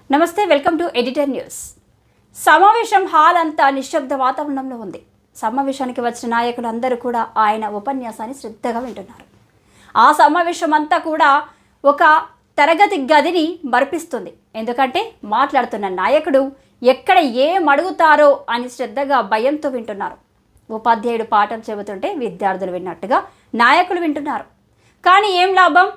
నమస్తే, welcome to editor news. సమావేశం hall అంతా నిశ్శబ్ద వాతావరణంలో ఉంది. సమావేశానికి వచ్చిన నాయకులందరూ కూడా ఆయన ఉపన్యాసాన్ని శ్రద్ధగా వింటున్నారు. ఆ సమావేశం అంతా కూడా ఒక తరగతి గదిని మరిపిస్తుంది. ఎందుకంటే మాట్లాడుతున్న నాయకుడు ఎక్కడ ఏం అడుగుతారో అని శ్రద్ధగా భయంతో వింటున్నారు. ఉపాధ్యాయుడు పాఠం చెబుతుంటే విద్యార్థులు విన్నట్టుగా నాయకులు వింటున్నారు. కానీ ఏం లాభం?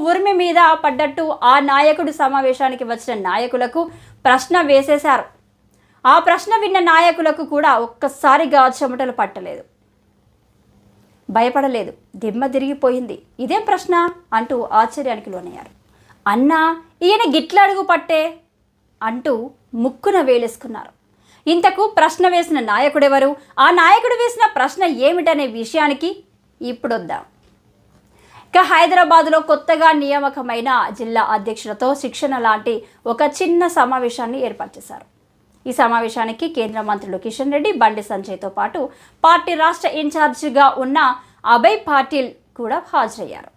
ఉరుమి మీద పడ్డట్టు ఆ నాయకుడు సమావేశానికి వచ్చిన నాయకులకు ప్రశ్న వేసేశారు. ఆ ప్రశ్న విన్న నాయకులకు కూడా ఒక్కసారిగా చెమటలు పట్టలేదు, భయపడలేదు, దిమ్మ తిరిగిపోయింది. ఇదేం ప్రశ్న అంటూ ఆశ్చర్యానికి లోనయ్యారు. అన్నా, ఈయన గిట్ల అడుగు పట్టే అంటూ ముక్కున వేలేసుకున్నారు. ఇంతకు ప్రశ్న వేసిన నాయకుడెవరు, ఆ నాయకుడు వేసిన ప్రశ్న ఏమిటనే విషయానికి ఇప్పుడొద్దాం. ఇక హైదరాబాద్లో కొత్తగా నియామకమైన జిల్లా అధ్యక్షులతో శిక్షణ లాంటి ఒక చిన్న సమావేశాన్ని ఏర్పాటు చేశారు. ఈ సమావేశానికి కేంద్ర మంత్రులు కిషన్ రెడ్డి, బండి సంజయ్తో పాటు పార్టీ రాష్ట్ర ఇన్ఛార్జిగా ఉన్న అభయ్ పాటిల్ కూడా హాజరయ్యారు.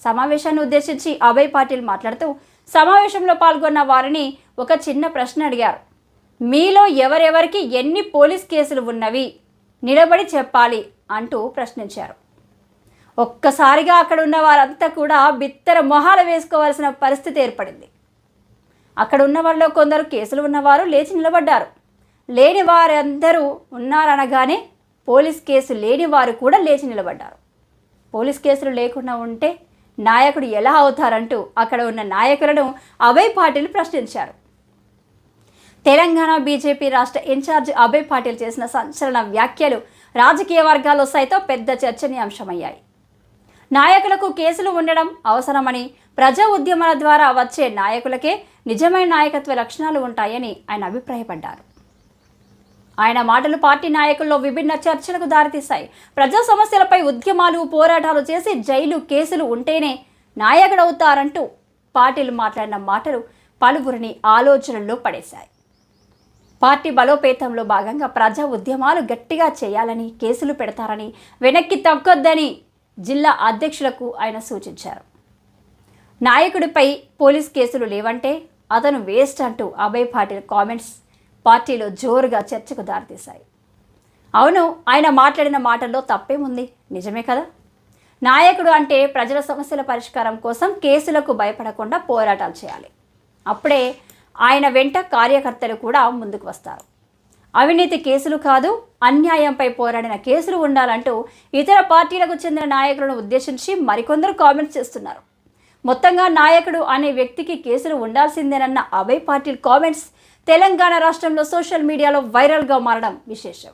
సమావేశాన్ని ఉద్దేశించి అభయ్ పాటిల్ మాట్లాడుతూ సమావేశంలో పాల్గొన్న వారిని ఒక చిన్న ప్రశ్న అడిగారు. మీలో ఎవరెవరికి ఎన్ని పోలీస్ కేసులు ఉన్నవి నిలబడి చెప్పాలి అంటూ ప్రశ్నించారు. ఒక్కసారిగా అక్కడ ఉన్న వారంతా కూడా బిత్తర మొహాలు వేసుకోవాల్సిన పరిస్థితి ఏర్పడింది. అక్కడ ఉన్న వారిలో కొందరు కేసులు ఉన్నవారు లేచి నిలబడ్డారు. లేని వారందరూ ఉన్నారనగానే పోలీస్ కేసు లేని వారు కూడా లేచి నిలబడ్డారు. పోలీస్ కేసులు లేకుండా ఉంటే నాయకుడు ఎలా అవుతారంటూ అక్కడ ఉన్న నాయకులను అభయ్ పాటిల్ ప్రశ్నించారు. తెలంగాణ బీజేపీ రాష్ట్ర ఇన్ఛార్జ్ అభయ్ పాటిల్ చేసిన సంచలన వ్యాఖ్యలు రాజకీయ వర్గాల్లో సైతం పెద్ద చర్చనీయాంశమయ్యాయి. నాయకులకు కేసులు ఉండడం అవసరమని, ప్రజా ఉద్యమాల ద్వారా వచ్చే నాయకులకే నిజమైన నాయకత్వ లక్షణాలు ఉంటాయని ఆయన అభిప్రాయపడ్డారు. ఆయన మాటలు పార్టీ నాయకుల్లో విభిన్న చర్చలకు దారితీశాయి. ప్రజా సమస్యలపై ఉద్యమాలు, పోరాటాలు చేసి జైలు కేసులు ఉంటేనే నాయకుడవుతారంటూ పార్టీలు మాట్లాడిన మాటలు పలువురిని ఆలోచనల్లో పడేశాయి. పార్టీ బలోపేతంలో భాగంగా ప్రజా ఉద్యమాలు గట్టిగా చేయాలని, కేసులు పెడతారని వెనక్కి తగ్గొద్దని జిల్లా అధ్యక్షులకు ఆయన సూచించారు. నాయకుడిపై పోలీస్ కేసులు లేవంటే అతను వేస్ట్ అంటూ అభయ్ పాటిల్ కామెంట్స్ పార్టీలో జోరుగా చర్చకు దారితీశాయి. అవును, ఆయన మాట్లాడిన మాటల్లో తప్పేముంది? నిజమే కదా. నాయకుడు అంటే ప్రజల సమస్యల పరిష్కారం కోసం కేసులకు భయపడకుండా పోరాటాలు చేయాలి. అప్పుడే ఆయన వెంట కార్యకర్తలు కూడా ముందుకు వస్తారు. అవినీతి కేసులు కాదు, అన్యాయంపై పోరాడిన కేసులు ఉండాలంటూ ఇతర పార్టీలకు చెందిన నాయకులను ఉద్దేశించి మరికొందరు కామెంట్స్ చేస్తున్నారు. మొత్తంగా నాయకుడు అనే వ్యక్తికి కేసులు ఉండాల్సిందేనన్న అభయ్ పాటిల్ కామెంట్స్ తెలంగాణ రాష్ట్రంలో సోషల్ మీడియాలో వైరల్గా మారడం విశేషం.